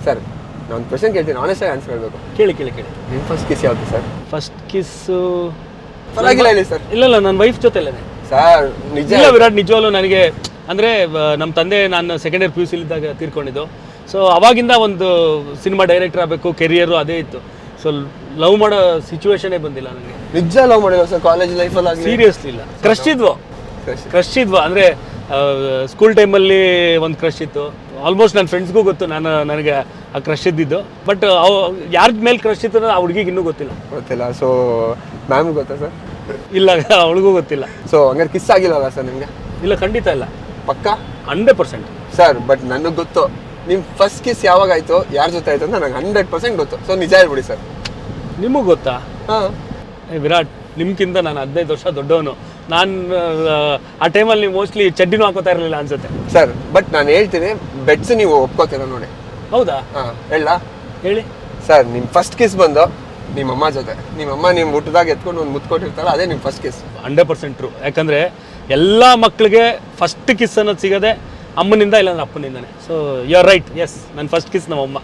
Sir ನಾನು question ಕೇಳ್ತೀನಿ, honest ಆಗಿ ಆನ್ಸರ್ ಹೇಳಬೇಕು. ಕೇಳಿ. ನಿಮ್ಮ ಫಸ್ಟ್ ಕಿಸ್ ಯಾವುದು ಸರ್? ಫಸ್ಟ್ ಕಿಸ್ಸು ಪರವಾಗಿಲ್ಲ ಹೇಳಿ ಸರ್. ಇಲ್ಲ ನನ್ನ ವೈಫ್ ಜೊತೆಲೇನೆ. ಸರ್ ನಿಜ ಇಲ್ಲ ವಿರಾಟ್, ನಿಜವಾಗ್ಲೂ ನನಗೆ ಅಂದರೆ ನಮ್ಮ ತಂದೆ ನಾನು ಸೆಕೆಂಡ್ ಇಯರ್ PUC ಇದ್ದಾಗ ತೀರ್ಕೊಂಡಿದ್ದು. ಸೊ ಅವಾಗಿಂದ ಒಂದು ಸಿನಿಮಾ ಡೈರೆಕ್ಟರ್ ಆಗಬೇಕು ಕೆರಿಯರು ಅದೇ ಇತ್ತು. ಸೊ ಲವ್ ಮಾಡೋ ಸಿಚುವೇಶನೇ ಬಂದಿಲ್ಲ ನನಗೆ. ನಿಜ ಲವ್ ಮಾಡಿಲ್ಲ ಸರ್ ಕಾಲೇಜ್ ಲೈಫಲ್ಲಿ ಆಗಿ? ಸೀರಿಯಸ್ಲಿ ಇಲ್ಲ. ಕ್ರಶ್ ಇದ್ವು ಅಂದರೆ ಸ್ಕೂಲ್ ಟೈಮಲ್ಲಿ ಒಂದು ಕ್ರಶ್ ಇತ್ತು. ಆಲ್ಮೋಸ್ಟ್ ನನ್ನ ಫ್ರೆಂಡ್ಸ್ಗೂ ಗೊತ್ತು ನನಗೆ ಆ ಕ್ರಶ್ ಇದ್ದಿದ್ದು. ಬಟ್ ಯಾರ ಮೇಲೆ ಕ್ರಶ್ ಇತ್ತು ಆ ಹುಡುಗಿಗೆ ಇನ್ನೂ ಗೊತ್ತಿಲ್ಲ. ಸೊ ಮ್ಯಾಮ್ ಗೊತ್ತಾ ಸರ್? ಇಲ್ಲ, ಅವಳಿಗೂ ಗೊತ್ತಿಲ್ಲ. ಸೊ ಹಂಗಾರೆ ಕಿಸ್ ಆಗಿಲ್ಲಲ್ಲ ಸರ್ ನಿಮಗೆ? ಇಲ್ಲ, ಖಂಡಿತ ಇಲ್ಲ. ಪಕ್ಕ 100%. ಸರ್ ಬಟ್ ನನಗೆ ಗೊತ್ತು ನಿಮ್ಮ ಫಸ್ಟ್ ಕಿಸ್ ಯಾವಾಗ ಆಯಿತು, ಯಾರ ಜೊತೆ ಆಯಿತು ಅಂತ ನನಗೆ 100% ಗೊತ್ತು. ಸೊ ನಿಜ ಹೇಳ್ಬಿಡಿ ಸರ್. ನಿಮಗೆ ಗೊತ್ತಾ? ಹಾಂ ವಿರಾಟ್, ನಿಮ್ಗಿಂತ ನಾನು 15 ವರ್ಷ ದೊಡ್ಡವನು. ನಾನು ಆ ಟೈಮಲ್ಲಿ ನೀವು ಮೋಸ್ಟ್ಲಿ ಚಡ್ಡಿನೂ ಹಾಕೋತಾ ಇರಲಿಲ್ಲ ಅನ್ಸುತ್ತೆ. ಸರ್ ಬಟ್ ನಾನು ಹೇಳ್ತೀನಿ, ಬೆಟ್ಸ್ ನೀವು ಒಪ್ಕೋತೀರ ನೋಡಿ. ಹೌದಾ? ಹಾಂ ಹೇಳಿ. ಸರ್ ನಿಮ್ಮ ಫಸ್ಟ್ ಕಿಸ್ ಬಂದು ನಿಮ್ಮಮ್ಮ ಜೊತೆ, ನಿಮ್ಮಮ್ಮ ನಿಮ್ಮ ಊಟದಾಗ ಎತ್ಕೊಂಡು ಒಂದು ಮುತ್ತು ಕೊಟ್ಟಿರ್ತಾರ, ಅದೇ ನಿಮ್ಮ ಫಸ್ಟ್ ಕಿಸ್. 100% ಟ್ರೂ. ಯಾಕಂದರೆ ಎಲ್ಲ ಮಕ್ಕಳಿಗೆ ಫಸ್ಟ್ ಕಿಸ್ ಅನ್ನೋದು ಸಿಗೋದೆ ಅಮ್ಮನಿಂದ, ಇಲ್ಲಾಂದ್ರೆ ಅಪ್ಪನಿಂದನೇ. So you are right. Yes, ನನ್ನ ಫಸ್ಟ್ ಕಿಸ್ ನಮ್ಮಮ್ಮ.